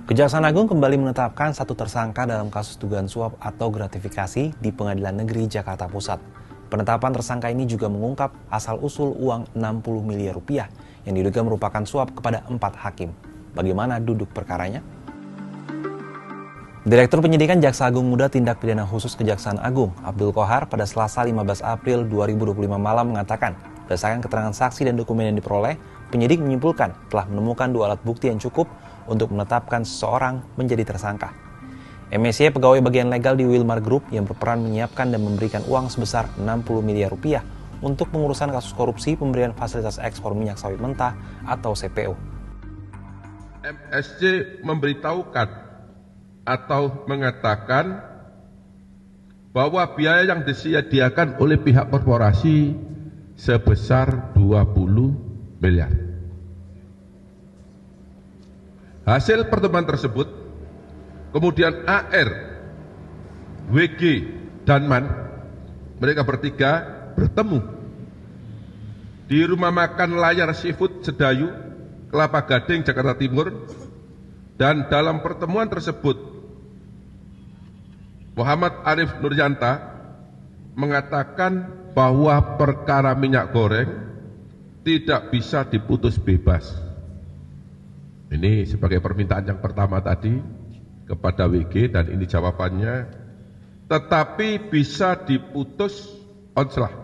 Kejaksaan Agung kembali menetapkan satu tersangka dalam kasus dugaan suap atau gratifikasi di Pengadilan Negeri Jakarta Pusat. Penetapan tersangka ini juga mengungkap asal-usul uang 60 miliar rupiah yang diduga merupakan suap kepada 4 hakim. Bagaimana duduk perkaranya? Direktur Penyidikan Jaksa Agung Muda Tindak Pidana Khusus Kejaksaan Agung, Abdul Qohar, pada Selasa 15 April 2025 malam mengatakan, berdasarkan keterangan saksi dan dokumen yang diperoleh, penyidik menyimpulkan telah menemukan 2 alat bukti yang cukup untuk menetapkan seseorang menjadi tersangka. MSY pegawai bagian legal di Wilmar Group yang berperan menyiapkan dan memberikan uang sebesar 60 miliar rupiah untuk pengurusan kasus korupsi pemberian fasilitas ekspor minyak sawit mentah atau CPO. MSY memberitahukan atau mengatakan bahwa biaya yang disediakan oleh pihak korporasi sebesar 20 miliar. Hasil pertemuan tersebut, kemudian AR, WG, dan MAN, mereka bertiga bertemu di rumah makan Layar Seafood Sedayu, Kelapa Gading, Jakarta Timur, dan dalam pertemuan tersebut, Muhammad Arif Nuryanta mengatakan bahwa perkara minyak goreng tidak bisa diputus bebas. Ini sebagai permintaan yang pertama tadi kepada WG, dan ini jawabannya, tetapi bisa diputus onslah.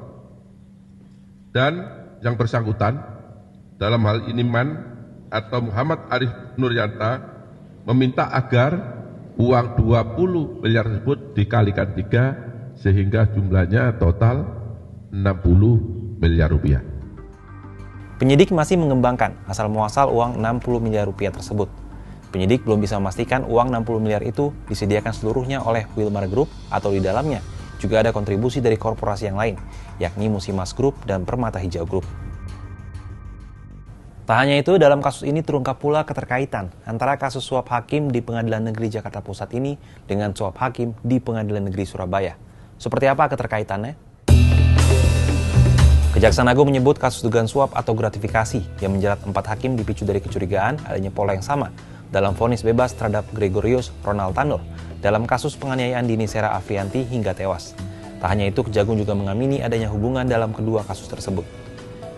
Dan yang bersangkutan, dalam hal ini MAN atau Muhammad Arif Nuryanta, meminta agar uang 20 miliar tersebut dikalikan 3 sehingga jumlahnya total 60 miliar rupiah. Penyidik masih mengembangkan asal-muasal uang 60 miliar rupiah tersebut. Penyidik belum bisa memastikan uang 60 miliar itu disediakan seluruhnya oleh Wilmar Group atau di dalamnya juga ada kontribusi dari korporasi yang lain, yakni Musimas Group dan Permata Hijau Group. Tak hanya itu, dalam kasus ini terungkap pula keterkaitan antara kasus suap hakim di Pengadilan Negeri Jakarta Pusat ini dengan suap hakim di Pengadilan Negeri Surabaya. Seperti apa keterkaitannya? Kejaksaan Agung menyebut kasus dugaan suap atau gratifikasi yang menjerat 4 hakim dipicu dari kecurigaan adanya pola yang sama dalam vonis bebas terhadap Gregorius Ronald Tanur dalam kasus penganiayaan Dini Sera Afrianti hingga tewas. Tak hanya itu, Kejagung juga mengamini adanya hubungan dalam kedua kasus tersebut.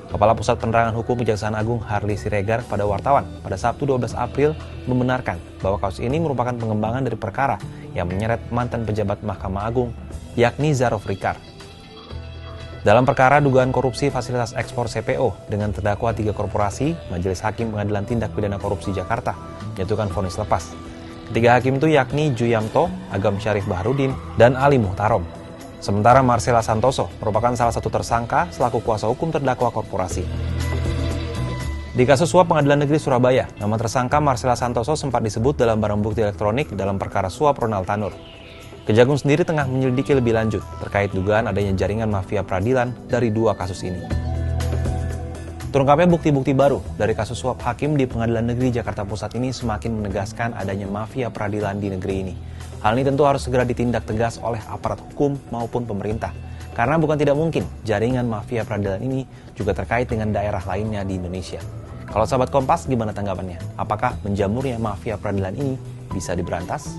Kepala Pusat Penerangan Hukum Kejaksaan Agung Harli Siregar pada wartawan pada Sabtu 12 April membenarkan bahwa kasus ini merupakan pengembangan dari perkara yang menyeret mantan pejabat Mahkamah Agung yakni Zarof Rikar. Dalam perkara dugaan korupsi fasilitas ekspor CPO dengan terdakwa 3 korporasi, Majelis Hakim Pengadilan Tindak Pidana Korupsi Jakarta menjatuhkan vonis lepas. Ketiga hakim itu yakni Juyamto, Agam Syarif Baharudin, dan Ali Muhtarom. Sementara Marcella Santoso merupakan salah satu tersangka selaku kuasa hukum terdakwa korporasi. Di kasus suap Pengadilan Negeri Surabaya, nama tersangka Marcella Santoso sempat disebut dalam barang bukti elektronik dalam perkara suap Ronald Tanur. Kejagung sendiri tengah menyelidiki lebih lanjut terkait dugaan adanya jaringan mafia peradilan dari 2 kasus ini. Terungkapnya bukti-bukti baru dari kasus suap hakim di Pengadilan Negeri Jakarta Pusat ini semakin menegaskan adanya mafia peradilan di negeri ini. Hal ini tentu harus segera ditindak tegas oleh aparat hukum maupun pemerintah. Karena bukan tidak mungkin jaringan mafia peradilan ini juga terkait dengan daerah lainnya di Indonesia. Kalau sahabat Kompas, gimana tanggapannya? Apakah menjamurnya mafia peradilan ini bisa diberantas?